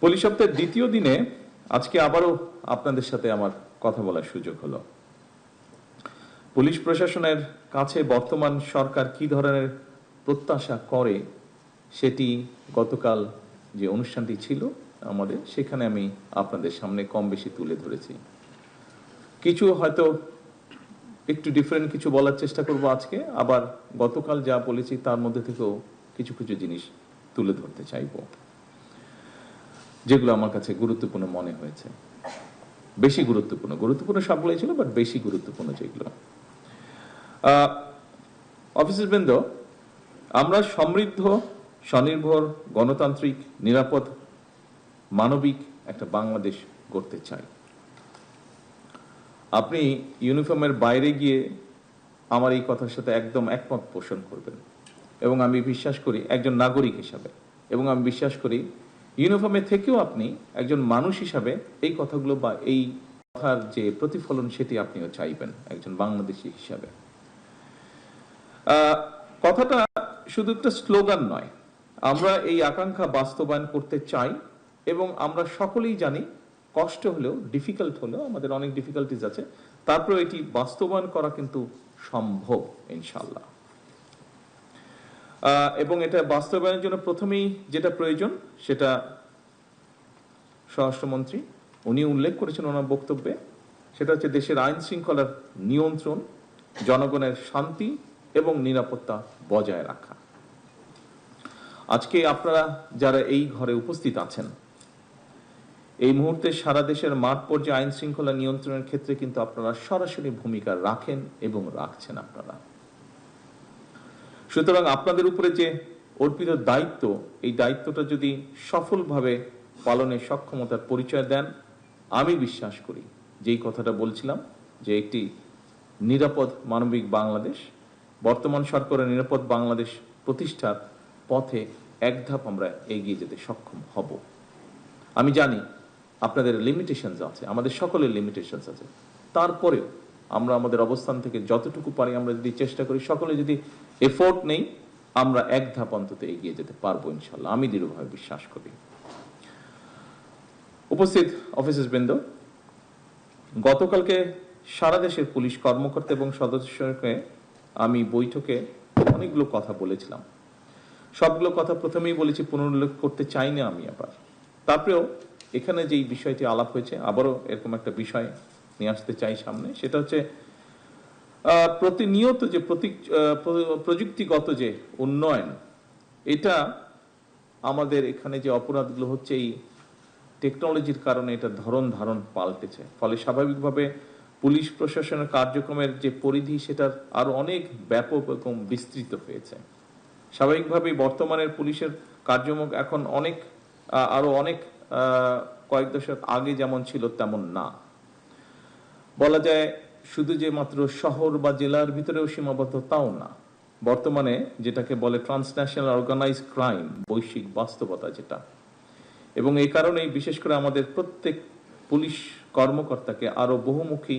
Police সপ্তাহের দ্বিতীয় দিনে আজকে আবারও আপনাদের সাথে আমার কথা বলার সুযোগ হলো। পুলিশ প্রশাসনের কাছে বর্তমান সরকার কি ধরনের প্রত্যাশা করে সেটি গতকাল যে অনুষ্ঠানটি ছিল আমাদের, সেখানে আমি আপনাদের সামনে কম বেশি তুলে ধরেছি। কিছু হয়তো একটু ডিফারেন্ট কিছু বলার চেষ্টা করব আজকে, আবার গতকাল যা বলেছি তার মধ্যে থেকেও কিছু কিছু জিনিস তুলে ধরতে চাইব যেগুলো আমার কাছে গুরুত্বপূর্ণ মনে হয়েছে। বেশি গুরুত্বপূর্ণ সবগুলোই ছিল, বাট বেশি গুরুত্বপূর্ণ যেগুলো। অফিসার বৃন্দ, আমরা সমৃদ্ধ, স্বনির্ভর, গণতান্ত্রিক, নিরাপদ, মানবিক একটা বাংলাদেশ গড়তে চাই। আপনি ইউনিফর্মের বাইরে গিয়ে আমার এই কথার সাথে একদম একমত পোষণ করবেন, এবং আমি বিশ্বাস করি একজন নাগরিক হিসাবে, এবং আমি বিশ্বাস করি ইউনিফর্মে থেকেও আপনি একজন মানুষ হিসাবে এই কথাগুলো বা এই কথার যে প্রতিফলন সেটি আপনিও চাইবেন একজন বাংলাদেশী হিসাবে। কথাটা শুধু একটা স্লোগান নয়, আমরা এই আকাঙ্ক্ষা বাস্তবায়ন করতে চাই, এবং আমরা সকলেই জানি কষ্ট হলেও, ডিফিকাল্ট হলেও, আমাদের অনেক ডিফিকাল্টিজ আছে, তারপরে এটি বাস্তবায়ন করা কিন্তু সম্ভব ইনশাল্লাহ। এবং এটা বাস্তবায়নের জন্য প্রথমেই যেটা প্রয়োজন সেটা স্বরাষ্ট্রমন্ত্রী উনি উল্লেখ করেছেন ওনার বক্তব্যে, সেটা হচ্ছে দেশের আইন শৃঙ্খলার নিয়ন্ত্রণ, জনগণের শান্তি এবং নিরাপত্তা বজায় রাখা। আজকে আপনারা যারা এই ঘরে উপস্থিত আছেন, এই মুহূর্তে সারা দেশের মাঠ পর্যায়ে আইন শৃঙ্খলা নিয়ন্ত্রণের ক্ষেত্রে কিন্তু আপনারা সরাসরি ভূমিকা রাখেন এবং রাখছেন আপনারা। সুতরাং আপনাদের উপরে যে অর্পিত দায়িত্ব, এই দায়িত্বটা যদি সফলভাবে পালনের সক্ষমতার পরিচয় দেন, আমি বিশ্বাস করি যেই কথাটা বলছিলাম যে একটি নিরাপদ মানবিক বাংলাদেশ, বর্তমান সরকারের নিরাপদ বাংলাদেশ প্রতিষ্ঠার পথে এক ধাপ আমরা এগিয়ে যেতে সক্ষম হব। আমি জানি আপনাদের লিমিটেশনস আছে, আমাদের সকলের লিমিটেশনস আছে, তারপরেও আমরা আমাদের অবস্থান থেকে যতটুকু পারি আমরা যদি চেষ্টা করি, সকলে যদি এফোর্ট নেই, আমরা এক ধাপ অন্তত এগিয়ে যেতে পারবো ইনশাল্লাহ, আমি দৃঢ়ভাবে বিশ্বাস করি। উপস্থিত অফিসার বৃন্দ, গতকালকে সারা দেশের পুলিশ কর্মকর্তা এবং সদস্যকে আমি বৈঠকে অনেকগুলো কথা বলেছিলাম। সবগুলো কথা প্রথমেই বলেছি, পুনরুল্লেখ করতে চাই না আমি আবার। তারপরেও এখানে যেই বিষয়টি আলাপ হয়েছে, আবারও এরকম একটা বিষয় নিয়ে আসতে চাই সামনে, সেটা হচ্ছে প্রতিনিয়ত যে প্রযুক্তিগত যে উন্নয়ন, এটা আমাদের এখানে যে অপরাধগুলো হচ্ছে এই টেকনোলজির কারণে এটা ধারণ পাল্টেছে, ফলে স্বাভাবিকভাবে পুলিশ প্রশাসনের কার্যক্রমের যে পরিধি সেটার আরো অনেক ব্যাপক এবং বিস্তৃত হয়েছে। স্বাভাবিকভাবেই বর্তমানের পুলিশের কার্যক্রম এখন আরো অনেক কয়েক দশক আগে যেমন ছিল তেমন না। বলা যায় শুধু যে মাত্র শহর বা জেলার ভিতরেও সীমাবদ্ধ তাও না, বর্তমানে যেটাকে বলে ট্রান্সন্যাশনাল অর্গানাইজ ক্রাইম, বৈশ্বিক বাস্তবতা যেটা, এবং এই কারণেই বিশেষ করে আমাদের প্রত্যেক পুলিশ কর্মকর্তাকে আরো বহুমুখী,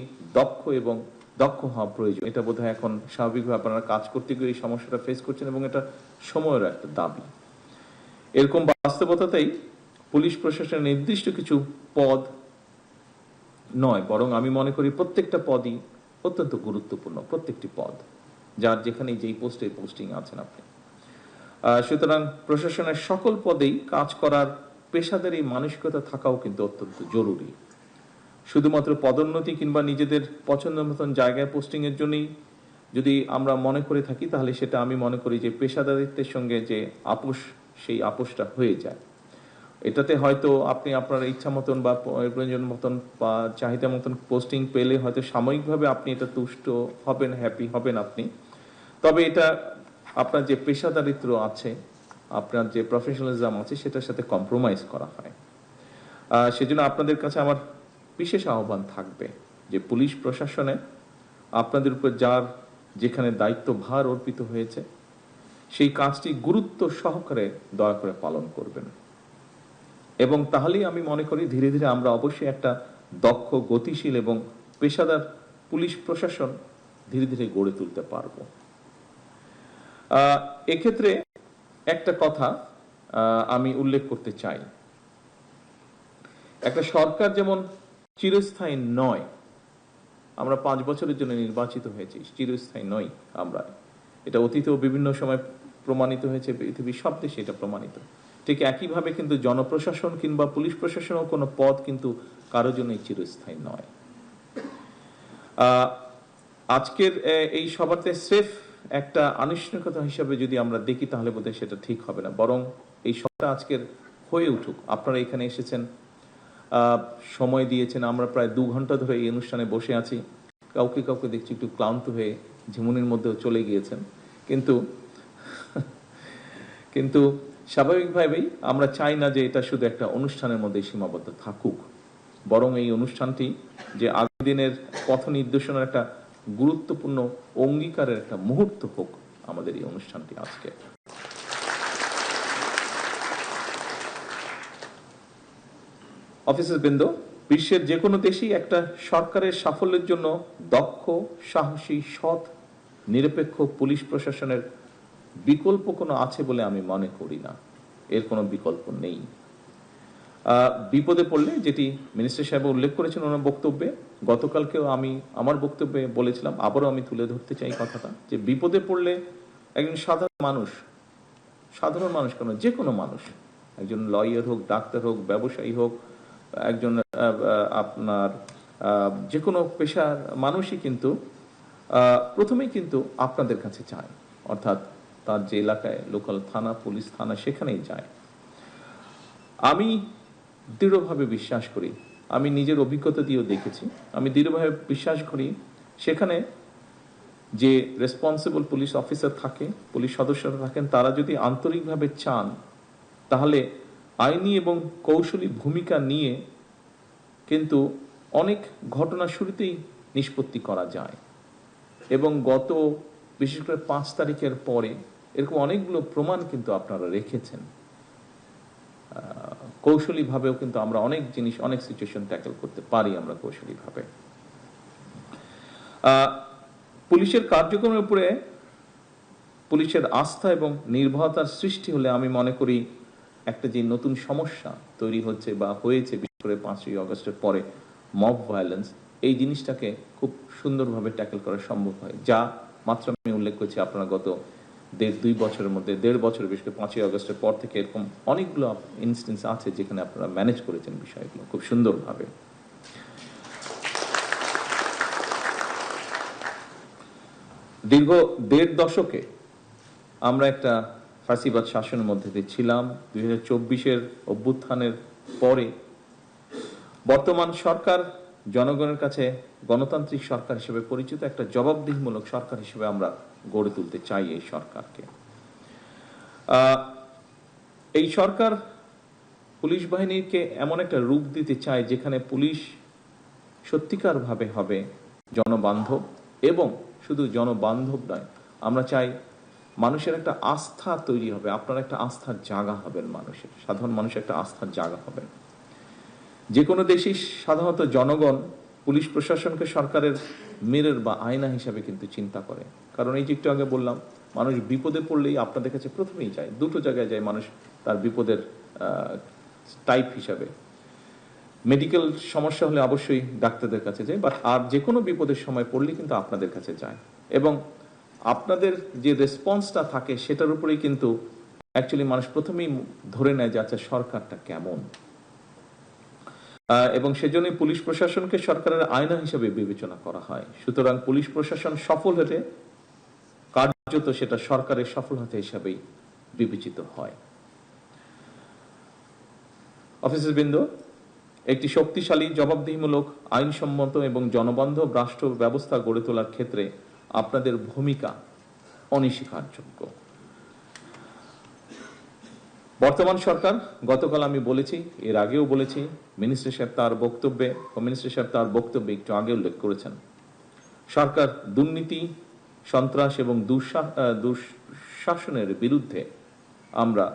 দক্ষ হওয়া প্রয়োজন। এটা বোধহয় এখন স্বাভাবিকভাবে আপনারা কাজ করতে গিয়ে এই সমস্যাটা ফেস করছেন, এবং এটা সময়ের একটা দাবি। এরকম বাস্তবতাতেই পুলিশ প্রশাসনের নির্দিষ্ট কিছু পদ নয়, বরং আমি মনে করি প্রত্যেকটা পদই অত্যন্ত গুরুত্বপূর্ণ, প্রত্যেকটি পদ যার যেখানে যেই পোস্টিং আছেন আপনি। সুতরাং প্রশাসনের সকল পদেই কাজ করার পেশাদারী মানসিকতা থাকাও কিন্তু অত্যন্ত জরুরি। শুধুমাত্র পদোন্নতি কিংবা নিজেদের পছন্দ মতন জায়গায় পোস্টিং এর জন্যই যদি আমরা মনে করে থাকি, তাহলে সেটা আমি মনে করি যে পেশাদারিত্বের সঙ্গে যে আপোষ, সেই আপোষটা হয়ে যায়। এটাতে হয়তো আপনি আপনার ইচ্ছা মতন বা প্রয়োজন মতন বা চাহিদা মতন পোস্টিং পেলে হয়তো সাময়িকভাবে আপনি এটা তুষ্ট হবেন, হ্যাপি হবেন আপনি, তবে এটা আপনার যে পেশাদারিত্ব আছে, আপনার যে প্রফেশনালিজম আছে, সেটার সাথে কম্প্রোমাইজ করা হয়। সেজন্য আপনাদের কাছে আমার বিশেষ আহ্বান থাকবে যে পুলিশ প্রশাসনে আপনাদের উপর যার যেখানে দায়িত্ব ভার অর্পিত হয়েছে, সেই কাজটি গুরুত্ব সহকারে দয়া করে পালন করবেন, এবং তাহলেই আমি মনে করি ধীরে ধীরে আমরা অবশ্যই একটা দক্ষ, গতিশীল এবং পেশাদার পুলিশ প্রশাসন ধীরে ধীরে গড়ে তুলতে পারবো। এক্ষেত্রে একটা কথা আমি উল্লেখ করতে চাই, একটা সরকার যেমন চিরস্থায়ী নয়, আমরা 5 বছরের জন্য নির্বাচিত হয়েছি, চিরস্থায়ী নই আমরা, এটা অতীতেও বিভিন্ন সময় প্রমাণিত হয়েছে, পৃথিবীর সব দেশে এটা প্রমাণিত। ঠিক একইভাবে কিন্তু জনপ্রশাসন কিংবা পুলিশ প্রশাসনও কোনো পদ কিন্তু কারোর জন্যই চিরস্থায়ী নয়। আজকের এই সভাতে স্রেফ একটা আনুষ্ঠানিকতা হিসাবে যদি আমরা দেখি তাহলে বোধহয় সেটা ঠিক হবে না, বরং এই সভাটা আজকের হয়ে উঠুক। আপনারা এখানে এসেছেন, সময় দিয়েছেন, আমরা প্রায় 2 ঘন্টা ধরে এই অনুষ্ঠানে বসে আছি। কাউকে কাউকে দেখছি একটু ক্লান্ত হয়ে ঝিমুনির মধ্যেও চলে গিয়েছেন, কিন্তু কিন্তু স্বাভাবিকভাবেই আমরা চাই না যে এটা শুধু একটা অনুষ্ঠানের মধ্যে সীমাবদ্ধ থাকুক, বরং এই অনুষ্ঠানটি যে আগামী দিনের পথ নির্দেশনার একটা গুরুত্বপূর্ণ অঙ্গীকারের একটা মুহূর্ত হোক আমাদের এই অনুষ্ঠানটি আজকে। অফিসার বৃন্দ, বিশ্বের যে কোনো দেশেই একটা সরকারের সাফল্যের জন্য দক্ষ, সাহসী, সৎ, নিরপেক্ষ পুলিশ প্রশাসনের বিকল্প কোনো আছে বলে আমি মনে করি না, এর কোনো বিকল্প নেই। বিপদে পড়লে, যেটি মিনিস্টার সাহেব উল্লেখ করেছেন ওনার বক্তব্যে, গতকালকেও আমি আমার বক্তব্যে বলেছিলাম, আবারও আমি তুলে ধরতে চাই কথাটা, যে বিপদে পড়লে একজন সাধারণ মানুষ কেন, যে কোনো মানুষ, একজন লয়ার হোক, ডাক্তার হোক, ব্যবসায়ী হোক, একজন আপনার যে কোনো পেশার মানুষই কিন্তু প্রথমেই কিন্তু আপনাদের কাছে চায়, অর্থাৎ তার যে এলাকায় লোকাল থানা, পুলিশ থানা, সেখানেই যায়। আমি দৃঢ়ভাবে বিশ্বাস করি, আমি নিজের অভিজ্ঞতা দিয়েও দেখেছি, আমি দৃঢ়ভাবে বিশ্বাস করি সেখানে যে রেসপন্সিবল পুলিশ অফিসার থাকে, পুলিশ সদস্যরা থাকেন, তারা যদি আন্তরিকভাবে চান তাহলে আইনি এবং কৌশলী ভূমিকা নিয়ে কিন্তু অনেক ঘটনা শুরুতেই নিষ্পত্তি করা যায়। এবং গত বিশেষ করে 5 তারিখের পরে এরকম অনেকগুলো প্রমাণ কিন্তু আপনারা রেখেছেন। কৌশলীভাবেও কিন্তু আমরা অনেক জিনিস, অনেক সিচুয়েশন ট্যাকেল করতে পারি আমরা কৌশলীভাবে। পুলিশের কার্যক্রমের উপরে পুলিশের আস্থা এবং নির্ভরতার সৃষ্টি হলে আমি মনে করি একটা যে নতুন সমস্যা তৈরি হচ্ছে বা হয়েছে, বিশেষ করে 5ই আগস্টের পরে মব ভায়োলেন্স, এই জিনিসটাকে খুব সুন্দরভাবে ট্যাকেল করা সম্ভব হয়, যা মাত্র আমি উল্লেখ করছি। আপনারা গত 1.5-2 বছরের মধ্যে, 1.5 বছর, বিশেষ করে 5ই আগস্টের পর থেকে এরকম অনেকগুলো ইনস্টেন্স আছে যেখানে আপনারা ম্যানেজ করেছেন বিষয়গুলো খুব সুন্দরভাবে। দীর্ঘ 1.5 দশকে আমরা একটা ফাঁসিবাদ শাসনের মধ্যে দিয়ে ছিলাম। 2024-এর অভ্যুত্থানের পরে বর্তমান সরকার জনগণের কাছে গণতান্ত্রিক সরকার হিসেবে পরিচিত, একটা জবাবদিহিমূলক সরকার হিসেবে আমরা গড়ে তুলতে চাই এই সরকারকে। এই সরকার পুলিশ বাহিনীকে এমন একটা রূপ দিতে চায় যেখানে পুলিশ সত্যিকারভাবে হবে জনবান্ধব, এবং শুধু জনবান্ধব নয়, আমরা চাই মানুষের একটা আস্থা তৈরি হবে, আপনার একটা আস্থার জায়গা হবেন, মানুষের, সাধারণ মানুষ একটা আস্থার জায়গা হবেন। যে কোনো দেশেই সাধারণত জনগণ পুলিশ প্রশাসনকে সরকারের মিরর বা আয়না হিসাবে কিন্তু চিন্তা করে, কারণ এই যে একটু আগে বললাম, মানুষ বিপদে পড়লেই আপনাদের কাছে প্রথমেই যায়, দুটো জায়গায় যায় মানুষ তার বিপদের টাইপ হিসাবে। মেডিকেল সমস্যা হলে অবশ্যই ডাক্তারদের কাছে যায়, বাট আর যে কোনো বিপদের সময় পড়লে কিন্তু আপনাদের কাছে যায়, এবং আপনাদের যে রেসপন্সটা থাকে সেটার উপরেই কিন্তু অ্যাকচুয়ালি মানুষ প্রথমেই ধরে নেয় যে আচ্ছা সরকারটা কেমন। এবং সেজন্য পুলিশ প্রশাসনকে সরকারের আয়না হিসেবে বিবেচনা করা হয়। সুতরাং পুলিশ প্রশাসন সফল হলে কার্যত সেটা সরকারের সফলতা হিসাবেই বিবেচিত হয়। অফিসারবৃন্দ, একটি শক্তিশালী, জবাবদিহিমূলক, আইনসম্মত এবং জনবান্ধব রাষ্ট্র ব্যবস্থা গড়ে তোলার ক্ষেত্রে আপনাদের ভূমিকা অনস্বীকারযোগ্য। বর্তমান সরকার, গতকাল আমি বলেছি, এর আগেও বলেছি, মিনিস্টার সাহেব তার বক্তব্যে একটু আগে উল্লেখ করেছেন, সরকার দুর্নীতি, সন্ত্রাস এবং দুঃশাসনের বিরুদ্ধে আমরা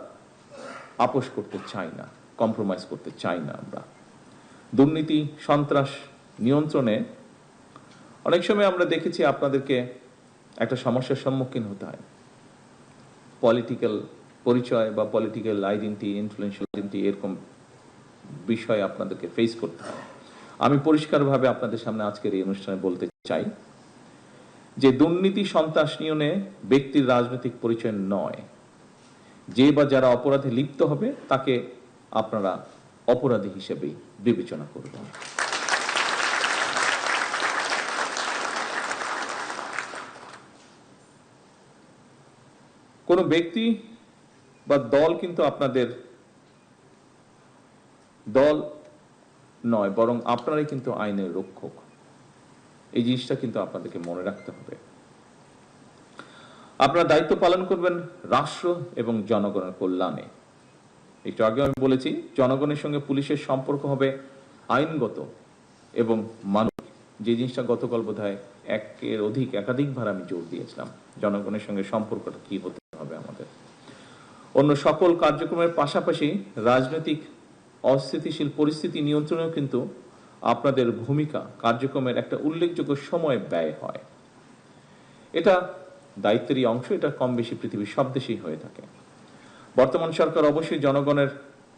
আপোষ করতে চাই না, কম্প্রোমাইজ করতে চাই না। আমরা দুর্নীতি, সন্ত্রাস নিয়ন্ত্রণে অনেক সময় আমরা দেখেছি আপনাদেরকে একটা সমস্যার সম্মুখীন হতে হয়। পলিটিক্যাল পরিচয় বা পলিটিক্যাল আইডেন্টিটি, ইনফ্লুয়েন্সিয়াল আইডেন্টিটি, এরকম বিষয় আপনাদেরকে ফেস করতে হয়। আমি পরিষ্কারভাবে আপনাদের সামনে আজকের এই অনুষ্ঠানে বলতে চাই যে দুর্নীতি সন্ত্রাস নিয়নে ব্যক্তির রাজনৈতিক পরিচয় নয়। যে বা যারা অপরাধে লিপ্ত হবে তাকে আপনারা অপরাধী হিসেবেই বিবেচনা করবেন। কোন ব্যক্তি বা দল কিন্তু আপনাদের দল নয়, বরং আপনারাই কিন্তু আইনের রক্ষক। এই জিনিসটা কিন্তু আপনাদেরকে মনে রাখতে হবে। আপনারা দায়িত্ব পালন করবেন রাষ্ট্র এবং জনগণের কল্যাণে। একটু আগে আমি বলেছি, জনগণের সঙ্গে পুলিশের সম্পর্ক হবে আইনগত এবং মানবিক। যে জিনিসটা গতকাল বোধহয় একাধিকবার আমি জোর দিয়েছিলাম, জনগণের সঙ্গে সম্পর্কটা কি হতে হবে আমাদের। অন্য সকল কার্যক্রমের পাশাপাশি রাজনৈতিক অস্থিতিশীল পরিস্থিতি নিয়ন্ত্রণেও কিন্তু আপনাদের ভূমিকা কার্যক্রমের একটা উল্লেখযোগ্য সময় ব্যয় হয়। এটা দায়িত্বেরই অংশ, এটা কম বেশি পৃথিবীর সব দেশেই হয়ে থাকে। বর্তমান সরকার অবশ্যই জনগণের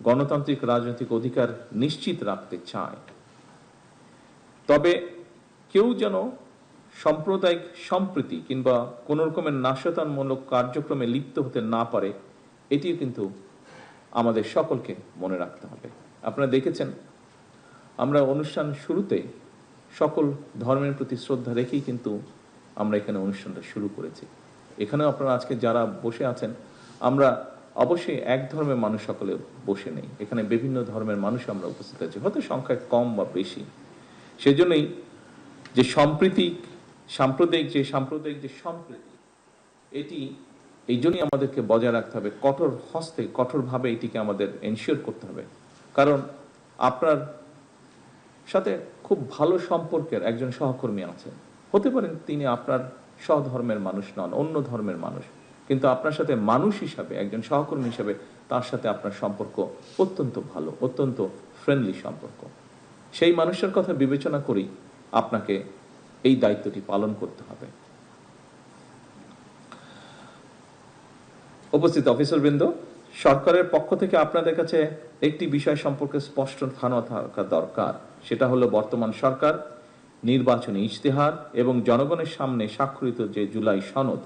গণতান্ত্রিক রাজনৈতিক অধিকার নিশ্চিত রাখতে চায়, তবে কেউ যেন সাম্প্রদায়িক সম্প্রীতি কিংবা কোন রকমের নাশকতামূলক কার্যক্রমে লিপ্ত হতে না পারে, এটিও কিন্তু আমাদের সকলকে মনে রাখতে হবে। আপনারা দেখেছেন, আমরা অনুষ্ঠান শুরুতে সকল ধর্মের প্রতি শ্রদ্ধা রেখেই কিন্তু আমরা এখানে অনুষ্ঠানটা শুরু করেছি। এখানেও আপনারা আজকে যারা বসে আছেন, আমরা অবশ্যই এক ধর্মের মানুষ সকলে বসে নেই, এখানে বিভিন্ন ধর্মের মানুষ আমরা উপস্থিত আছি, হয়তো সংখ্যায় কম বা বেশি। সেজন্যই যে সাম্প্রদায়িক যে সম্প্রীতি, এটি এই জন্যই আমাদেরকে বজায় রাখতে হবে, কঠোরভাবে এটিকে আমাদের এনশিওর করতে হবে। কারণ আপনার সাথে খুব ভালো সম্পর্কের একজন সহকর্মী আছেন, হতে পারেন তিনি আপনার সহধর্মের মানুষ নন, অন্য ধর্মের মানুষ, কিন্তু আপনার সাথে মানুষ হিসাবে, একজন সহকর্মী হিসাবে তার সাথে আপনার সম্পর্ক অত্যন্ত ভালো, অত্যন্ত ফ্রেন্ডলি সম্পর্ক। সেই মানুষের কথা বিবেচনা করেই আপনাকে এই দায়িত্বটি পালন করতে হবে। উপস্থিত অফিসারবৃন্দ, সরকারের পক্ষ থেকে আপনাদের কাছে একটি বিষয় সম্পর্কে স্পষ্ট ধারণা থাকা দরকার। সেটা হলো, বর্তমান সরকার নির্বাচনী ইশতেহার এবং জনগণের সামনে স্বাক্ষরিত যে জুলাই সনদ,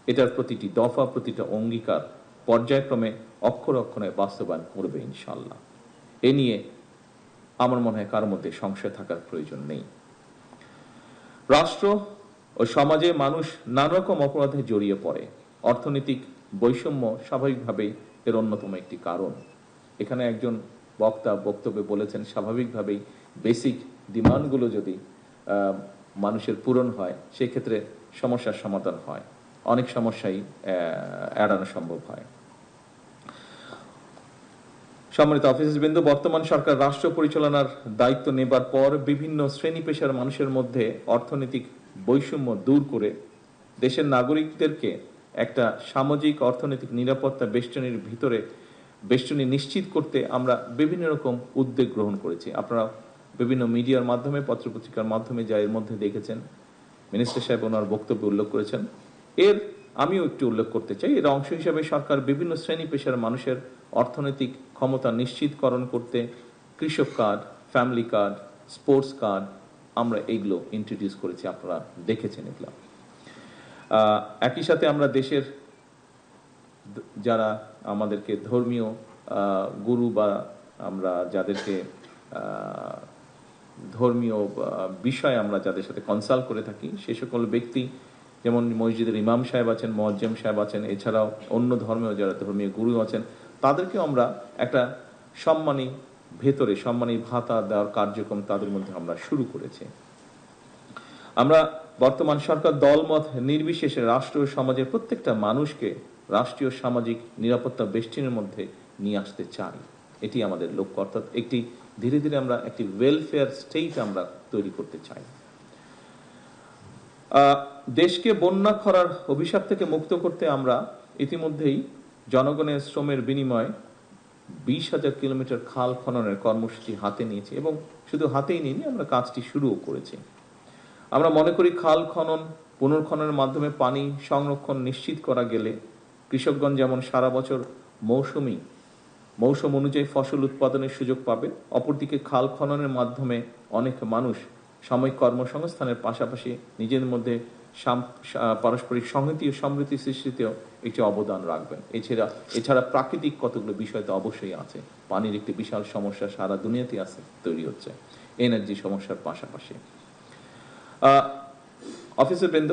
এটার প্রতিটি দফা, প্রতিটা অঙ্গীকার পর্যায়ক্রমে অক্ষরে অক্ষরে বাস্তবায়ন করবে ইনশাল্লাহ। এ নিয়ে আমার মনে হয় কারোর মধ্যে সংশয় থাকার প্রয়োজন নেই। রাষ্ট্র ও সমাজে মানুষ নানা রকম অপরাধে জড়িয়ে পড়ে। অর্থনৈতিক বৈষম্য স্বাভাবিকভাবেই এর অন্যতম একটি কারণ। এখানে একজন বক্তা বক্তব্যে বলেছেন, স্বাভাবিকভাবেই বেসিক ডিমান্ডগুলো যদি মানুষের পূরণ হয়, সেক্ষেত্রে সমস্যার সমাধান হয়, অনেক সমস্যাই এড়ানো সম্ভব হয়। সম্মানিত অফিসারবৃন্দ, বর্তমান সরকার রাষ্ট্র পরিচালনার দায়িত্ব নেবার পর বিভিন্ন শ্রেণী পেশার মানুষের মধ্যে অর্থনৈতিক বৈষম্য দূর করে দেশের নাগরিকদেরকে একটা সামাজিক অর্থনৈতিক নিরাপত্তা বেষ্টনী নিশ্চিত করতে আমরা বিভিন্ন রকম উদ্যোগ গ্রহণ করেছি। আপনারা বিভিন্ন মিডিয়ার মাধ্যমে, পত্রপত্রিকার মাধ্যমে যা এর মধ্যে দেখেছেন, মিনিস্টার সাহেব ওনার বক্তব্যে উল্লেখ করেছেন। আমিও একটু উল্লেখ করতে চাই, এর অংশ হিসাবে সরকার বিভিন্ন শ্রেণী পেশার মানুষের অর্থনৈতিক ক্ষমতা নিশ্চিতকরণ করতে কৃষক card, family card, sports card, আমরা এইগুলো ইন্ট্রোডিউস করেছি, আপনারা দেখেছেন এগুলো। একই সাথে আমরা দেশের যারা আমাদেরকে ধর্মীয় গুরু বা আমরা যাদেরকে ধর্মীয় বিষয়ে আমরা যাদের সাথে কনসাল্ট করে থাকি, সে সকল ব্যক্তি, যেমন মসজিদের ইমাম সাহেব আছেন, মুয়াজ্জিম সাহেব আছেন, এছাড়াও অন্য ধর্মেও যারা ধর্মীয় গুরু আছেন, তাদেরকেও আমরা একটা সম্মানী ভাতা দেওয়ার কার্যক্রম তাদের মধ্যে আমরা শুরু করেছি। আমরা বর্তমান সরকার দলমত নির্বিশেষে রাষ্ট্র ও সমাজের প্রত্যেকটা মানুষকে রাষ্ট্রীয় সামাজিক নিরাপত্তা বেষ্টনীর মধ্যে নিয়ে আসতে চাই, এটি আমাদের লক্ষ্য। অর্থাৎ ধীরে ধীরে আমরা একটি ওয়েলফেয়ার স্টেট আমরা তৈরি করতে চাই। দেশকে বন্যা খরার অভিশাপ থেকে মুক্ত করতে আমরা ইতিমধ্যেই জনগণের শ্রমের বিনিময়ে 20,000 কিলোমিটার খাল খননের কর্মসূচি হাতে নিয়েছি, এবং শুধু হাতেই নিইনি, আমরা কাজটি শুরুও করেছি। আমরা মনে করি খাল খনন পুনর্খননের মাধ্যমে পানি সংরক্ষণ নিশ্চিত করা গেলে কৃষকগণ যেমন সারা বছর মৌসুম অনুযায়ী ফসল উৎপাদনের সুযোগ পাবে। অপরদিকে খাল খননের মাধ্যমে অনেক মানুষ সাময়িক কর্মসংস্থানের পাশাপাশি নিজের মধ্যে পারস্পরিক সংহতি ও সমৃদ্ধি সৃষ্টিতেও একটি অবদান রাখবেন। এছাড়া প্রাকৃতিক কতগুলো বিষয় তো অবশ্যই আছে। পানির একটি বিশাল সমস্যা সারা দুনিয়াতে আছে, তৈরি হচ্ছে এনার্জি সমস্যার পাশাপাশি। অফিসারবৃন্দ,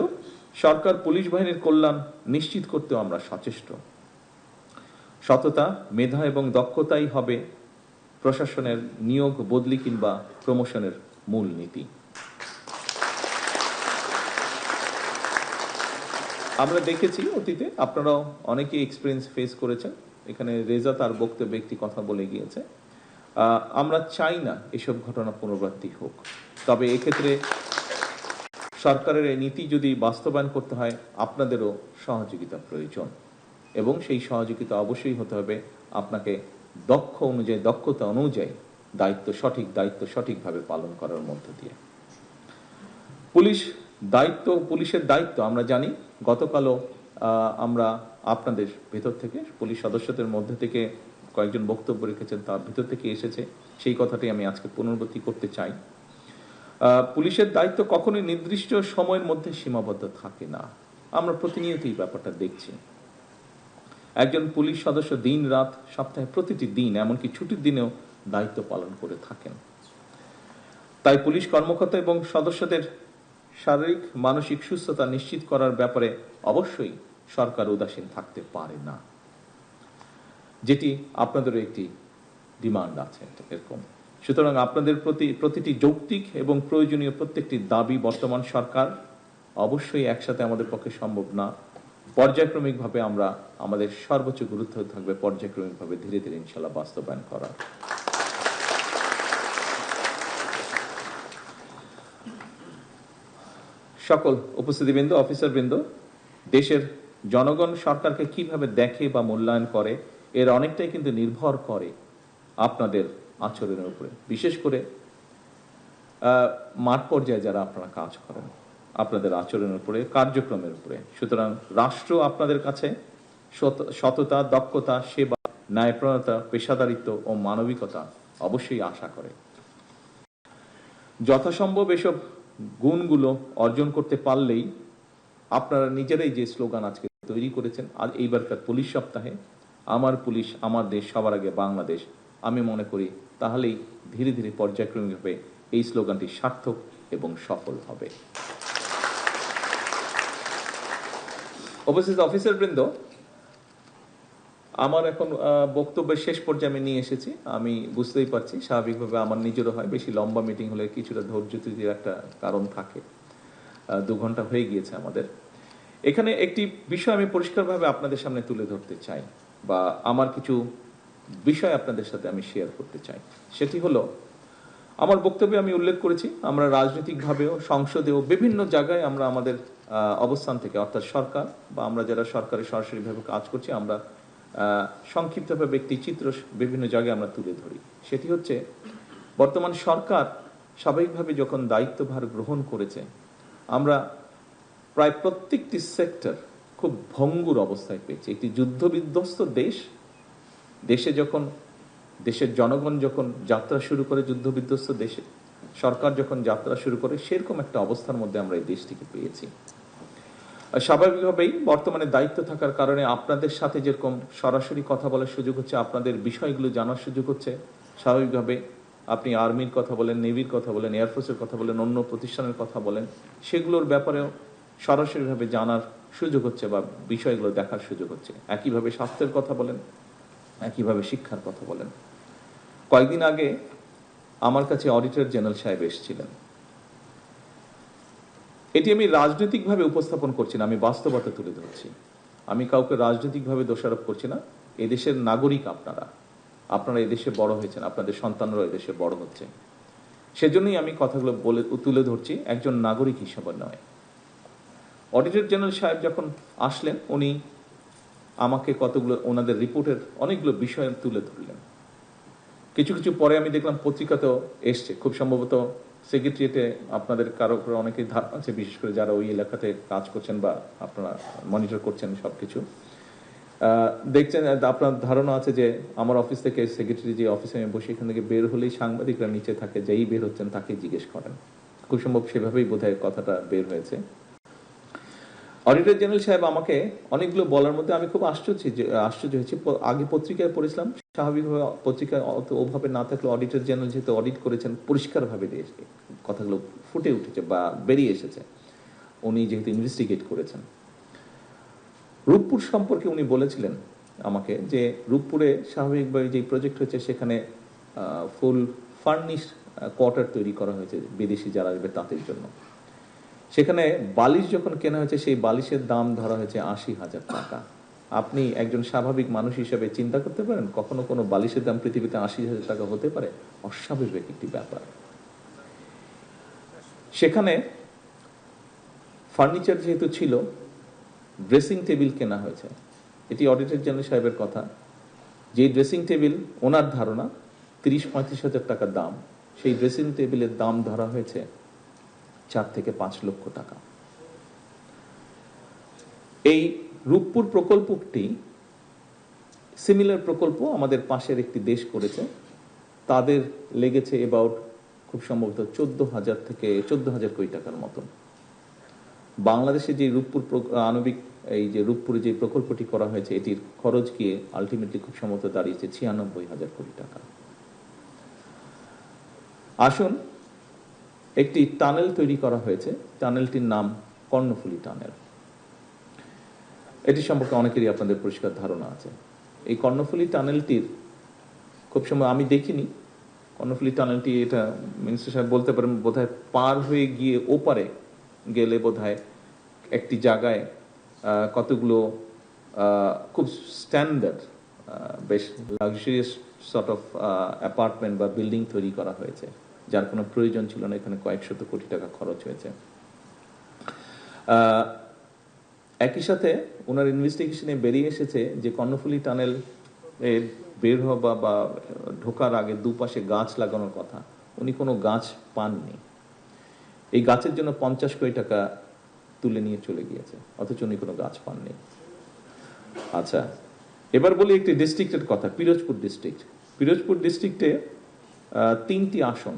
সরকার পুলিশ বাহিনীর কল্যাণ নিশ্চিত করতেও আমরা সচেষ্ট। সততা, মেধা এবং দক্ষতাই হবে প্রশাসনের নিয়োগ, বদলি কিংবা প্রমোশনের মূল নীতি। আমরা দেখেছি অতীতে, আপনারাও অনেকেই এক্সপিরিয়েন্স ফেস করেছেন। এখানে রেজা তার বক্তব্যে একটি কথা বলে গিয়েছে। আমরা চাই না এসব ঘটনা পুনরাবৃত্তি হোক, তবে এক্ষেত্রে সরকারের এই নীতি যদি বাস্তবায়ন করতে হয়, আপনাদেরও সহযোগিতা প্রয়োজন এবং সেই সহযোগিতা অবশ্যই হতে হবে আপনাকে দক্ষতা অনুযায়ী দায়িত্ব সঠিকভাবে পালন করার মধ্য দিয়ে। পুলিশের দায়িত্ব আমরা জানি। গতকালও আমরা আপনাদের ভেতর থেকে, পুলিশ সদস্যদের মধ্যে থেকে কয়েকজন বক্তব্য রেখেছেন, তার ভিতর থেকে এসেছে, সেই কথাটি আমি আজকে পুনরাবৃত্তি করতে চাই। পুলিশের দায়িত্ব কখনোই নির্দিষ্ট সময়ের মধ্যে সীমাবদ্ধ থাকে না। আমরা প্রতিনিয়তই ব্যাপারটা দেখছি। একজন পুলিশ সদস্য দিন রাত, সপ্তাহে প্রতিটি দিন, এমনকি ছুটির দিনেও দায়িত্ব পালন করে থাকেন। তাই পুলিশ কর্মকর্তা এবং সদস্যদের শারীরিক মানসিক সুস্থতা নিশ্চিত করার ব্যাপারে অবশ্যই সরকার উদাসীন থাকতে পারে না, যেটি আপনাদেরও একটি ডিমান্ড আছে এরকম। সুতরাং আপনাদের প্রতিটি যৌক্তিক এবং প্রয়োজনীয় প্রত্যেকটি দাবি বর্তমান সরকার অবশ্যই একসাথে আমাদের পক্ষে সম্ভব না। পর্যায়ক্রমিকভাবে আমরা আমাদের সর্বোচ্চ গুরুত্ব থাকবে পর্যায়ক্রমিকভাবে ধীরে ধীরে ইনশাল্লাহ বাস্তবায়ন করা। সকল উপস্থিতিবৃন্দ, অফিসারবৃন্দ, দেশের জনগণ সরকারকে কিভাবে দেখে বা মূল্যায়ন করে এর অনেকটাই কিন্তু নির্ভর করে আপনাদের আচরণের উপরে, বিশেষ করে মাঠ পর্যায়ে যারা আপনারা কাজ করেন, আপনাদের আচরণের উপরে, কার্যক্রমের উপরে। সুতরাং রাষ্ট্র আপনাদের কাছে সততা, দক্ষতা, সেবা, ন্যায়পরায়ণতা, পেশাদারিত্ব ও মানবিকতা অবশ্যই আশা করে। যথাসম্ভব এসব গুণগুলো অর্জন করতে পারলেই আপনারা নিজেরাই যে স্লোগান আজকে তৈরি করেছেন আর এইবারকার পুলিশ সপ্তাহে, আমার পুলিশ আমার দেশ, সবার আগে বাংলাদেশ, আমি মনে করি তাহলেই ধীরে ধীরে পর্যায়ক্রমিকভাবে এই স্লোগানটি সার্থক এবং সফল হবে। উপস্থিত অফিসারবৃন্দ, আমার এখন বক্তব্যের শেষ পর্যায়ে আমি নিয়ে এসেছি। আমি বুঝতেই পারছি স্বাভাবিকভাবে আমার নিজেরও হয়, বেশি লম্বা মিটিং হলে কিছুটা ধৈর্যচ্যুতির একটা কারণ থাকে। 2 ঘন্টা হয়ে গিয়েছে আমাদের। এখানে একটি বিষয় আমি পরিষ্কারভাবে আপনাদের সামনে তুলে ধরতে চাই, বা আমার কিছু বিষয় আপনাদের সাথে আমি শেয়ার করতে চাই। সেটি হলো, আমার বক্তব্যে আমি উল্লেখ করেছি আমরা রাজনৈতিকভাবেও, সংসদেও, বিভিন্ন জায়গায় আমরা আমাদের অবস্থান থেকে, অর্থাৎ সরকার বা আমরা যারা সরকারে সরাসরিভাবে কাজ করছি, আমরা সংক্ষিপ্তভাবে একটি চিত্র বিভিন্ন জায়গায় আমরা তুলে ধরি। সেটি হচ্ছে, বর্তমান সরকার স্বাভাবিকভাবে যখন দায়িত্বভার গ্রহণ করেছে, আমরা প্রায় প্রত্যেকটি সেক্টর খুব ভঙ্গুর অবস্থায় পেয়েছি। একটি যুদ্ধবিধ্বস্ত দেশে যখন দেশের জনগণ যখন যাত্রা শুরু করে, যুদ্ধবিধ্বস্ত দেশে সরকার যখন যাত্রা শুরু করে, সেরকম একটা অবস্থার মধ্যে আমরা এই দেশটিকে পেয়েছি। স্বাভাবিকভাবেই বর্তমানে দায়িত্ব থাকার কারণে আপনাদের সাথে যেরকম সরাসরি কথা বলার সুযোগ হচ্ছে, আপনাদের বিষয়গুলো জানার সুযোগ হচ্ছে, স্বাভাবিকভাবে আপনি আর্মির কথা বলেন, নেভির কথা বলেন, এয়ারফোর্সের কথা বলেন, অন্য প্রতিষ্ঠানের কথা বলেন, সেগুলোর ব্যাপারেও সরাসরিভাবে জানার সুযোগ হচ্ছে বা বিষয়গুলো দেখার সুযোগ হচ্ছে। একইভাবে স্বাস্থ্যের কথা বলেন, একইভাবে শিক্ষার কথা বলেন। কয়েকদিন আগে আমার কাছে অডিটর জেনারেল সাহেব এসেছিলেন। এটি আমি রাজনৈতিকভাবে উপস্থাপন করছি না, আমি বাস্তবতা তুলে ধরছি। আমি কাউকে রাজনৈতিকভাবে দোষারোপ করছি না। এদেশের নাগরিক আপনারা এদেশে বড় হয়েছেন, আপনাদের সন্তানরাও এদেশে বড় হচ্ছে, সেজন্যই আমি কথাগুলো তুলে ধরছি, একজন নাগরিক হিসেবে নয়। অডিটর জেনারেল সাহেব যখন আসলেন, উনি আমাকে ওনাদের রিপোর্টের অনেকগুলো বিষয় তুলে ধরলেন। কিছু পরে আমি দেখলাম পত্রিকাতেও এসছে, খুব সম্ভবত সেক্রেটারিয়েটে আপনাদের কারো অনেকেই ধারণা আছে, বিশেষ করে যারা ওই এলাকাতে কাজ করছেন বা আপনারা মনিটর করছেন সবকিছু। দেখছেন, আপনার ধারণা আছে যে আমার অফিস থেকে সেক্রেটারি যে অফিসে আমি বসে এখান থেকে বের হলেই সাংবাদিকরা নিচে থাকে, যেই বের হচ্ছেন তাকে জিজ্ঞেস করেন। খুব সম্ভব সেভাবেই বোধহয় কথাটা বের হয়েছে। অডিটর জেনারেল সাহেব আমাকে অনেকগুলো বলার মধ্যে আমি খুব আশ্চর্য হয়েছি। আগে পত্রিকায় পড়েছিলাম, স্বাভাবিকভাবে পত্রিকায় অত ওভাবে না থাকলে অডিটর জেনারেল যেহেতু অডিট করেছেন পরিষ্কারভাবে দিয়েছে, কথাগুলো ফুটে উঠেছে বা বেরিয়ে এসেছে, উনি যেহেতু ইনভেস্টিগেট করেছেন। রূপপুর সম্পর্কে উনি বলেছিলেন আমাকে যে রূপপুরে স্বাভাবিকভাবে যে প্রজেক্ট হয়েছে সেখানে ফুল ফার্নিশ কোয়ার্টার তৈরি করা হয়েছে বিদেশি যারা আসবে তাদের জন্য। সেখানে বালিশ যখন কেনা হয়েছে সেই বালিশের দাম ধরা হয়েছে ৮০,০০০ টাকা। আপনি একজন স্বাভাবিক মানুষ হিসেবে চিন্তা করতে পারেন কখনো কোনো বালিশের দাম পৃথিবীতে ৮০,০০০ টাকা হতে পারে? অস্বাভাবিক একটি ব্যাপার। সেখানে ফার্নিচার যেহেতু ছিল, ড্রেসিং টেবিল কেনা হয়েছে। এটি অডিটর জেনারেল সাহেবের কথা। যে ড্রেসিং টেবিল ওনার ধারণা ৩০-৩৫,০০০ টাকার দাম, সেই ড্রেসিং টেবিলের দাম ধরা হয়েছে ৪ থেকে ৫ লক্ষ টাকা। এই রূপপুর প্রকল্পটি সিমিলার প্রকল্প আমাদের পাশের একটি দেশ করেছে, তাদের লেগেছে অ্যাবাউট খুব সম্ভবত ১৪,০০০ থেকে ১৪,০০০ কোটি টাকার মতন। বাংলাদেশে যে রূপপুর আণবিক এই যে রূপপুরে যে প্রকল্পটি করা হয়েছে এটির খরচ গিয়ে আলটিমেটলি খুব সম্ভবত দাঁড়িয়েছে ৯৬,০০০ কোটি টাকা। আসুন, একটি টানেল তৈরি করা হয়েছে, টানেলটির নাম কর্ণফুলী টানেল। এটি সম্পর্কে অনেকেরই আপনাদের পরিষ্কার ধারণা আছে। এই কর্ণফুলী টানেলটির খুব সময় আমি দেখিনি। কর্ণফুলী টানেলটি, এটা মিনিস্টার সাহেব বলতে পারেন, বোধহয় পার হয়ে গিয়ে ওপারে গেলে বোধহয় একটি জায়গায় কতগুলো খুব স্ট্যান্ডার্ড বেশ লাক্সারিয়াস সর্ট অফ অ্যাপার্টমেন্ট বা বিল্ডিং তৈরি করা হয়েছে, যার কোনো প্রয়োজন ছিল না। এখানে কয়েক শত কোটি টাকা খরচ হয়েছে। একই সাথে ওনার ইনভেস্টিগেশনে বেরিয়ে এসেছে যে কর্ণফুলী টানেল এর বের হওয়া বা ঢোকার আগে দুপাশে গাছ লাগানোর কথা, উনি কোনো গাছ পাননি। এই গাছের জন্য ৫০ কোটি টাকা তুলে নিয়ে চলে গিয়েছে, অথচ উনি কোনো গাছ পাননি। আচ্ছা, এবার বলি একটি ডিস্ট্রিক্টের কথা, পিরোজপুর ডিস্ট্রিক্ট। পিরোজপুর ডিস্ট্রিক্টে ৩টি আসন,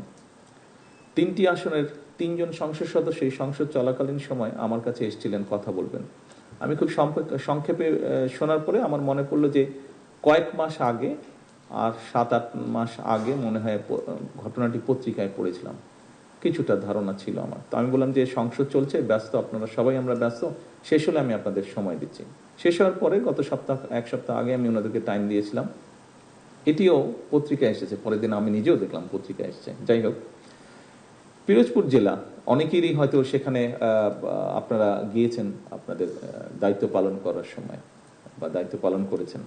৩টি আসনের ৩ জন সংসদ সদস্য এই সংসদ চলাকালীন সময় আমার কাছে এসেছিলেন কথা বলবেন। আমি খুব সংক্ষেপে শোনার পরে আমার মনে পড়লো যে কয়েক মাস আগে আর ৭-৮ মাস আগে মনে হয় ঘটনাটি পত্রিকায় পড়েছিলাম, কিছুটা ধারণা ছিল আমার। তো আমি বললাম যে সংসদ চলছে, ব্যস্ত আপনারা সবাই, আমরা ব্যস্ত, শেষ হলে আমি আপনাদের সময় দিচ্ছি। শেষ হওয়ার পরে গত এক সপ্তাহ আগে আমি ওনাদেরকে টাইম দিয়েছিলাম, এটিও পত্রিকায় এসেছে, পরের দিন আমি নিজেও দেখলাম পত্রিকায় এসেছে। যাই হোক, পিরোজপুর জেলা অনেকেরই হয়তো সেখানে আপনারা গিয়েছেন আপনাদের দায়িত্ব পালন করার সময় বা দায়িত্ব পালন করেছেন।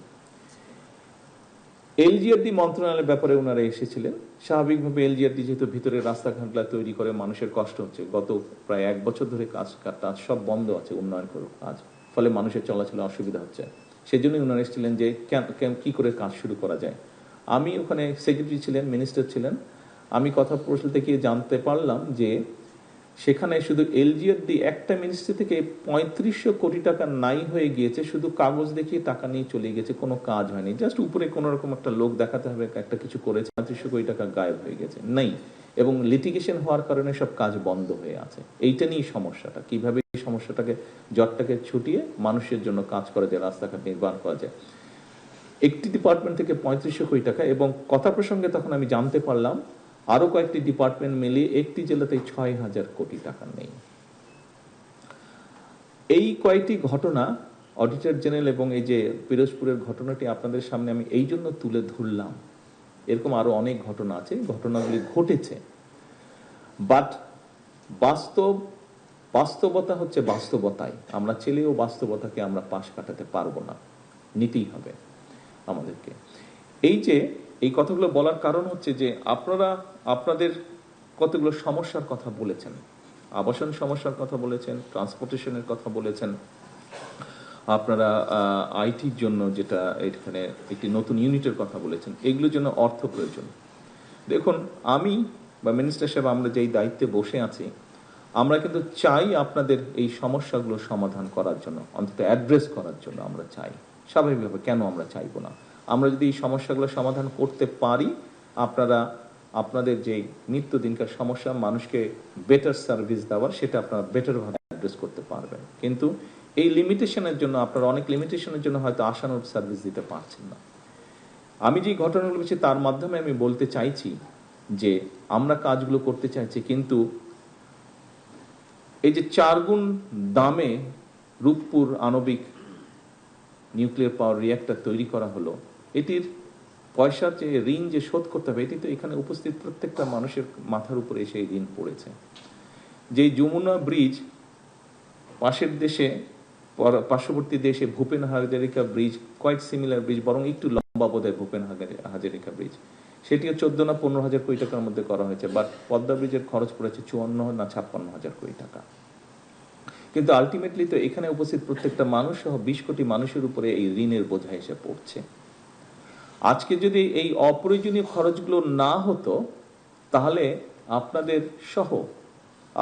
এলজিআরডি মন্ত্রণালয়ের ব্যাপারে ওনারা এসেছিলেন। স্বাভাবিকভাবে এলজিআরডি যেহেতু ভিতরে রাস্তাঘাটগুলো তৈরি করে মানুষের কষ্ট হচ্ছে, গত প্রায় ১ বছর ধরে কাজ সব বন্ধ আছে, উন্নয়ন কাজ, ফলে মানুষের চলাচলে অসুবিধা হচ্ছে। সেজন্যই ওনারা এসেছিলেন যে কি করে কাজ শুরু করা যায়। আমি ওখানে সেক্রেটারি ছিলেন, মিনিস্টার ছিলেন। আমি কথা বলতে গিয়ে জানতে পারলাম যে সেখানে শুধু এলজিআরডি একটা মিনিস্ট্রি থেকে ৩৫০০ কোটি টাকা নাই হয়ে গিয়েছে, শুধু কাগজ দেখিয়ে টাকা নিয়ে চলে গেছে, কোনো কাজ হয়নি। জাস্ট উপরে কোনো রকম একটা লোক দেখাতে হবে একটা কিছু করেছে, ৩৫০০ কোটি টাকা গায়েব হয়ে গেছে, নেই। এবং লিটিগেশন হওয়ার কারণে সব কাজ বন্ধ হয়ে আছে। এইটা নিয়েই সমস্যাটা, কিভাবে এই সমস্যাটাকে, জটটাকে ছুটিয়ে মানুষের জন্য কাজ করা যায়, রাস্তাঘাট নির্মাণ করা যায়। একটি ডিপার্টমেন্ট থেকে ৩৫০০ কোটি টাকা, এবং কথা প্রসঙ্গে তখন আমি জানতে পারলাম আরো কয়েকটি ডিপার্টমেন্ট মিলিয়ে একটি জেলাতে ৬,০০০ কোটি টাকা নেই। এই কয়েকটি ঘটনা অডিটর জেনারেল এবং এই যে পিরোজপুরের ঘটনাটি আপনাদের সামনে আমি এই জন্য তুলে ধরলাম। এরকম আরো অনেক ঘটনা আছে, ঘটনাগুলি ঘটেছে, বাট বাস্তবতা হচ্ছে বাস্তবতাই। আমরা ছেলেও বাস্তবতাকে আমরা পাশ কাটাতে পারবো না, নিতেই হবে আমাদেরকে। এই কথাগুলো বলার কারণ হচ্ছে যে আপনারা আপনাদের কতগুলো সমস্যার কথা বলেছেন, আবাসন সমস্যার কথা বলেছেন, ট্রান্সপোর্টেশনের কথা বলেছেন, আপনারা আইটির জন্য যেটা এখানে একটি নতুন ইউনিটের কথা বলেছেন, এগুলোর জন্য অর্থ প্রয়োজন। দেখুন, আমি বা মিনিস্টার সাহেব আমরা যেই দায়িত্বে বসে আছি, আমরা কিন্তু চাই আপনাদের এই সমস্যাগুলো সমাধান করার জন্য, অন্তত অ্যাড্রেস করার জন্য আমরা চাই। স্বাভাবিকভাবে কেন আমরা চাইবো না? আমরা যদি এই সমস্যাগুলো সমাধান করতে পারি, আপনারা আপনাদের যে নিত্যদিনকার সমস্যা, মানুষকে বেটার সার্ভিস দেওয়ার, সেটা আপনারা বেটারভাবে অ্যাড্রেস করতে পারবেন। কিন্তু এই লিমিটেশনের জন্য, আপনারা অনেক লিমিটেশনের জন্য হয়তো আশানুরূপ সার্ভিস দিতে পারছেন না। আমি যে ঘটনাগুলো বলছি তার মাধ্যমে আমি বলতে চাইছি যে আমরা কাজগুলো করতে চাইছি, কিন্তু এই যে 4 গুণ দামে রূপপুর আণবিক নিউক্লিয়ার পাওয়ার রিঅ্যাক্টর তৈরি করা হলো, এটির পয়সার যে ঋণ যে শোধ করতে হবে, এটি তো এখানে উপস্থিত প্রত্যেকটা মানুষের মাথার উপরে এসে এই ঋণ পড়েছে। যে যমুনা ব্রিজ পাশের দেশে, পার্শ্ববর্তী দেশে Bhupen Hazarika bridge, quite similar bridge, বরং একটু লম্বা বোধহয় ভূপেন হাজারিকা ব্রিজ, সেটিও 14 না 15 হাজার কোটি টাকার মধ্যে করা হয়েছে। বাট পদ্মা ব্রিজের খরচ পড়েছে 54 না 56 হাজার কোটি টাকা। কিন্তু আলটিমেটলি তো এখানে উপস্থিত প্রত্যেকটা মানুষ সহ 20 কোটি মানুষের উপরে এই ঋণের বোঝা এসে পড়ছে। আজকে যদি এই অপ্রয়োজনীয় খরচগুলো না হতো, তাহলে আপনাদের সহ,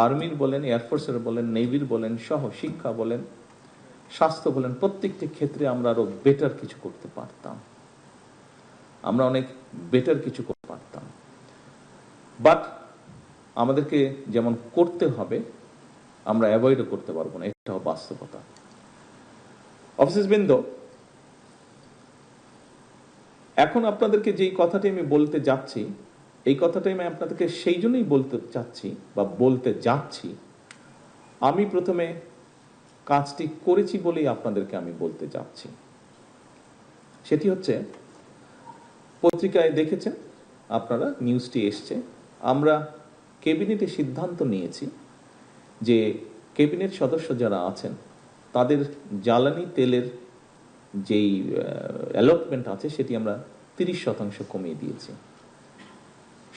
আর্মির বলেন, এয়ারফোর্সের বলেন, নেভির বলেন, সহ শিক্ষা বলেন, স্বাস্থ্য বলেন, প্রত্যেকটি ক্ষেত্রে আমরা আরো বেটার কিছু করতে পারতাম। আমরা অনেক বেটার কিছু করতে পারতাম। বাট আমাদেরকে যেমন করতে হবে, আমরা অ্যাভয়েডও করতে পারবো না, এটাও বাস্তবতা। অফিসার্সবৃন্দ, এখন আপনাদেরকে যেই কথাটি আমি বলতে যাচ্ছি, এই কথাটাই আমি আপনাদেরকে সেই জন্যই বলতে চাচ্ছি বা বলতে যাচ্ছি। আমি প্রথমে কাজটি করেছি বলেই আপনাদেরকে আমি বলতে যাচ্ছি। সেটি হচ্ছে, পত্রিকায় দেখেছেন আপনারা, নিউজটি এসছে, আমরা ক্যাবিনেটে সিদ্ধান্ত নিয়েছি যে ক্যাবিনেট সদস্য যারা আছেন তাদের জ্বালানি তেলের যেই অ্যালটমেন্ট আছে সেটি আমরা 30% কমিয়ে দিয়েছি।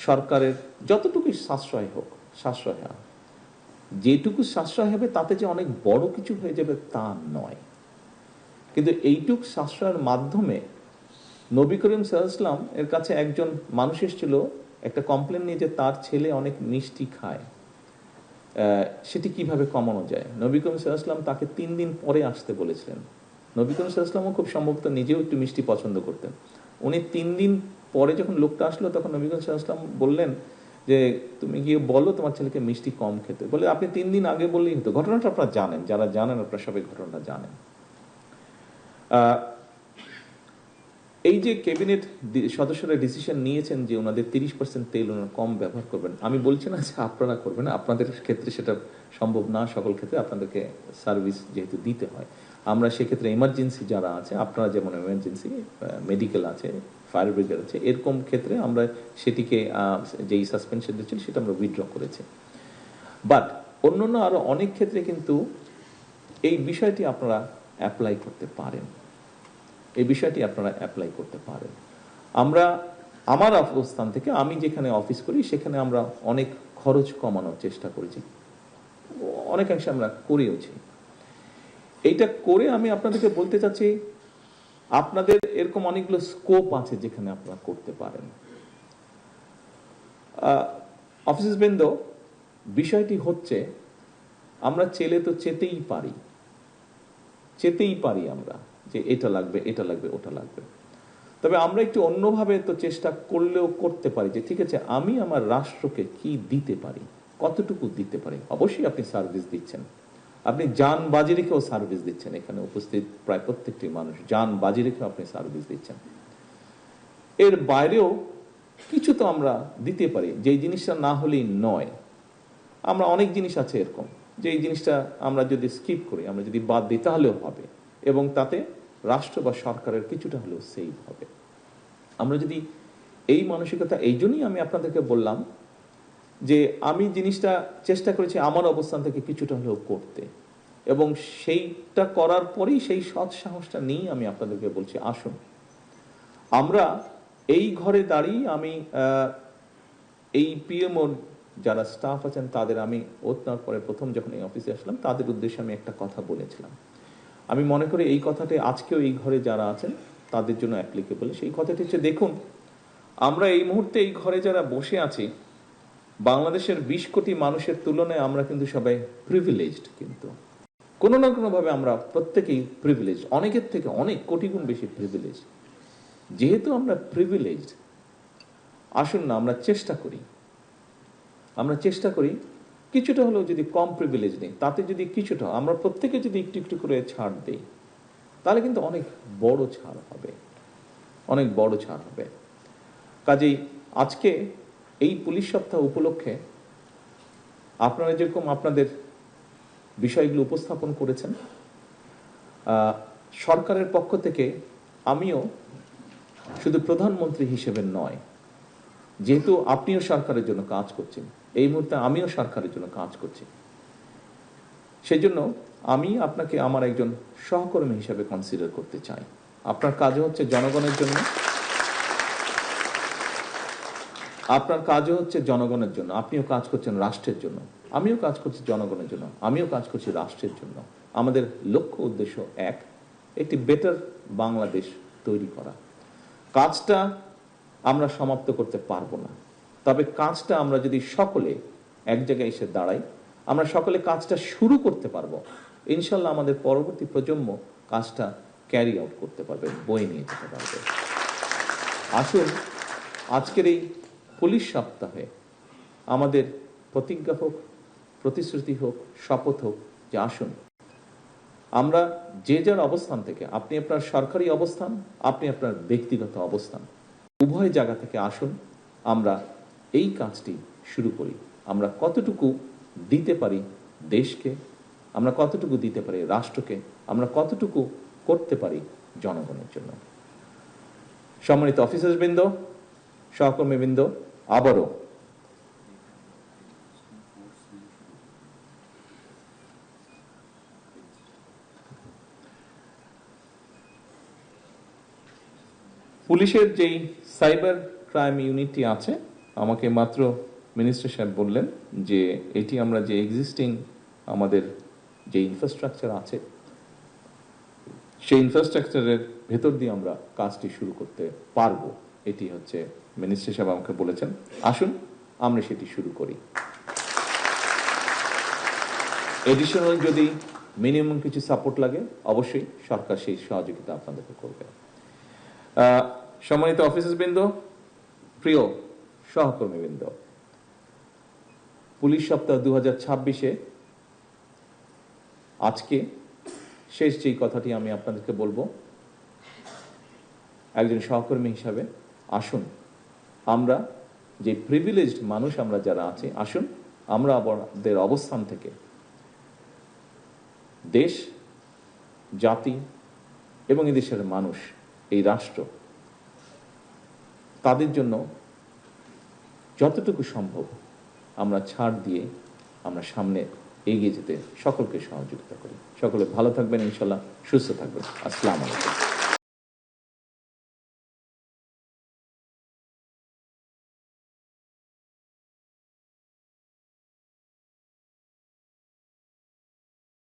সরকারের যতটুকু সাশ্রয় হোক, সাশ্রয় হয়, যেটুকু সাশ্রয় হবে তাতে যে অনেক বড় কিছু হয়ে যাবে তা নয়, কিন্তু এইটুক সাশ্রয়ের মাধ্যমে নবী করিম সাল্লাল্লাহু আলাইহি ওয়াসাল্লাম এর কাছে একজন মানুষ এসেছিল একটা কমপ্লেন নিয়ে যে তার ছেলে অনেক মিষ্টি খায়, সেটি কিভাবে কমানো যায়। নবী করিম সাল্লাল্লাহু আলাইহি ওয়াসাল্লাম তাকে 3 দিন পরে আসতে বলেছিলেন। নবী করিম সাল্লাল্লাহু আলাইহি ওয়াসাল্লামও খুব সম্ভবত নিজেও একটু মিষ্টি পছন্দ করতেন। উনি 3 দিন পরে যখন লোকটা আসলো, তখন নবী করিম সাল্লাল্লাহু আলাইহি ওয়াসাল্লাম বললেন যে তুমি গিয়ে বলো তোমার ছেলেকে মিষ্টি কম খেতে। বলে আপনি 3 দিন আগে বললেই হতো। ঘটনাটা আপনারা জানেন, যারা জানেন আপনারা সবাই ঘটনাটা জানেন। এই যে ক্যাবিনেট সদস্যরা ডিসিশন নিয়েছেন যে ওনাদের 30% তেল ওনারা কম ব্যবহার করবেন, আমি বলছি না যে আপনারা করবেন, আপনাদের ক্ষেত্রে সেটা সম্ভব না, সকল ক্ষেত্রে আপনাদেরকে সার্ভিস যেহেতু দিতে হয়। আমরা সেক্ষেত্রে এমার্জেন্সি যারা আছে, আপনারা যেমন এমার্জেন্সি মেডিকেল আছে, ফায়ার ব্রিগেড আছে, এরকম ক্ষেত্রে আমরা সেটিকে যেই সাসপেনশন দিচ্ছিল সেটা আমরা উইথড্র করেছি। বাট অন্যান্য আরো অনেক ক্ষেত্রে কিন্তু এই বিষয়টি আপনারা অ্যাপ্লাই করতে পারেন, এই বিষয়টি আপনারা অ্যাপ্লাই করতে পারেন। আমরা আমার অবস্থান থেকে, আমি যেখানে অফিস করি সেখানে আমরা অনেক খরচ কমানোর চেষ্টা করেছি, অনেকাংশে আমরা করেওছি। এইটা করে আমি আপনাদেরকে বলতে চাচ্ছি, আপনাদের এরকম অনেকগুলো স্কোপ আছে যেখানে আপনারা করতে পারেন। অফিসার্সবৃন্দ, বিষয়টি হচ্ছে আমরা চেলে তো চেতেই পারি আমরা যে এটা লাগবে, এটা লাগবে, ওটা লাগবে। তবে আমরা একটু অন্যভাবে তো চেষ্টা করলেও করতে পারি যে ঠিক আছে, আমি আমার রাষ্ট্রকে কি দিতে পারি, কতটুকু দিতে পারি। অবশ্যই আপনি সার্ভিস দিচ্ছেন, আপনি জান বাজি রেখেও সার্ভিস দিচ্ছেন, এখানে উপস্থিত প্রায় প্রত্যেকটি মানুষ জান বাজি রেখেও আপনি সার্ভিস দিচ্ছেন। এর বাইরেও কিছু তো আমরা দিতে পারি, যেই জিনিসটা না হলেই নয়। আমরা অনেক জিনিস আছে এরকম যে এই জিনিসটা আমরা যদি স্কিপ করি, আমরা যদি বাদ দিই তাহলেও হবে, এবং তাতে রাষ্ট্র বা সরকারের কিছুটা হলেও সেভ হবে। আমরা যদি এই মানসিকতা, এই জন্যই আমি আপনাদেরকে বললাম যে আমি জিনিসটা চেষ্টা করেছি আমার অবস্থান থেকে কিছুটা হলেও করতে, এবং সেইটা করার পরেই সেই সৎ সাহসটা নিয়ে আমি আপনাদেরকে বলছি, আসুন আমরা এই ঘরে দাঁড়িয়ে, আমি এই পিএমও যারা স্টাফ আছেন তাদের আমি ওতনার পরে প্রথম যখন এই অফিসে আসলাম তাদের উদ্দেশ্যে আমি একটা কথা বলেছিলাম। আমি মনে করি এই কথাটি আজকেও এই ঘরে যারা আছেন তাদের জন্য অ্যাপ্লিকেবল। সেই কথাটি হচ্ছে, দেখুন আমরা এই মুহূর্তে এই ঘরে যারা বসে আছি, বাংলাদেশের 20 কোটি মানুষের তুলনায় আমরা কিন্তু সবাই প্রিভিলেজড। কিন্তু কোনো না কোনোভাবে আমরা প্রত্যেকেই প্রিভিলেজ, অনেকের থেকে অনেক কোটি গুণ বেশি প্রিভিলেজ। যেহেতু আমরা প্রিভিলেজড, আসুন না আমরা চেষ্টা করি কিছুটা হলেও যদি কম প্রিভিলেজ নেই, তাতে যদি কিছুটা আমরা প্রত্যেকে যদি একটু একটু করে ছাড় দেই, তাহলে কিন্তু অনেক বড় ছাড় হবে। কাজেই আজকে এই পুলিশ সপ্তাহ উপলক্ষে আপনারা যেরকম আপনাদের বিষয়গুলো উপস্থাপন করেছেন, সরকারের পক্ষ থেকে আমিও শুধু প্রধানমন্ত্রী হিসেবে নয়, যেহেতু আপনিও সরকারের জন্য কাজ করছেন, এই মুহূর্তে আমিও সরকারের জন্য কাজ করছি, সেজন্য আমি আপনাকে আমার একজন সহকর্মী হিসেবে কনসিডার করতে চাই। আপনার কাজও হচ্ছে জনগণের জন্য, আপনিও কাজ করছেন রাষ্ট্রের জন্য, আমিও কাজ করছি জনগণের জন্য, আমিও কাজ করছি রাষ্ট্রের জন্য। আমাদের লক্ষ্য উদ্দেশ্য একটি বেটার বাংলাদেশ তৈরি করা। কাজটা আমরা সমাপ্ত করতে পারবো না, তবে কাজটা আমরা যদি সকলে এক জায়গায় এসে দাঁড়াই, আমরা সকলে কাজটা শুরু করতে পারবো। ইনশাল্লাহ আমাদের পরবর্তী প্রজন্ম কাজটা ক্যারি আউট করতে পারবে, বয়ে নিয়ে যেতে পারবে। আসুন আজকের এই পুলিশ সপ্তাহে আমাদের প্রতিজ্ঞা হোক, প্রতিশ্রুতি হোক, শপথ হোক যে আসুন আমরা যে যার অবস্থান থেকে, আপনি আপনার সরকারি অবস্থান, আপনি আপনার ব্যক্তিগত অবস্থান, উভয় জায়গা থেকে আসুন আমরা এই কাজটি শুরু করি। আমরা কতটুকু দিতে পারি দেশকে, আমরা কতটুকু দিতে পারি রাষ্ট্রকে, আমরা কতটুকু করতে পারি জনগণের জন্য। সম্মানিত অফিসারবৃন্দ, সহকর্মীবৃন্দ, আবারও পুলিশের যেই সাইবার ক্রাইম ইউনিটটি আছে, আমাকে মাত্র মিনিস্টার সাহেব বললেন যে এটি আমরা যে এক্সিস্টিং আমাদের যে ইনফ্রাস্ট্রাকচার আছে, সেই ইনফ্রাস্ট্রাকচারের ভেতর দিয়ে আমরা কাজটি শুরু করতে পারবো। এটি হচ্ছে মিনিস্টার সাহেব আমাকে বলেছেন, আসুন আমরা সেটি শুরু করি। এডিশনাল যদি মিনিমাম কিছু সাপোর্ট লাগে, অবশ্যই সরকার সেই সহযোগিতা আপনাদেরকে করবে। সম্মানিত অফিসারবৃন্দ, প্রিয় সহকর্মীবৃন্দ, পুলিশ সপ্তাহ 2026-এ আজকে শেষ যেই কথাটি আমি আপনাদেরকে বলবো, একজন সহকর্মী হিসাবে আসুন আমরা যে প্রিভিলেজড মানুষ আমরা যারা আছি, আসুন আমরা আমাদের অবস্থান থেকে দেশ, জাতি এবং এদেশের মানুষ, এই রাষ্ট্র, তাদের জন্য যতটুকু সম্ভব আমরা ছাড় দিয়ে আমরা সামনে এগিয়ে যেতে সকলকে সহযোগিতা করি। সকলে ভালো থাকবেন, ইনশাল্লাহ সুস্থ থাকবেন। আসসালামু আলাইকুম।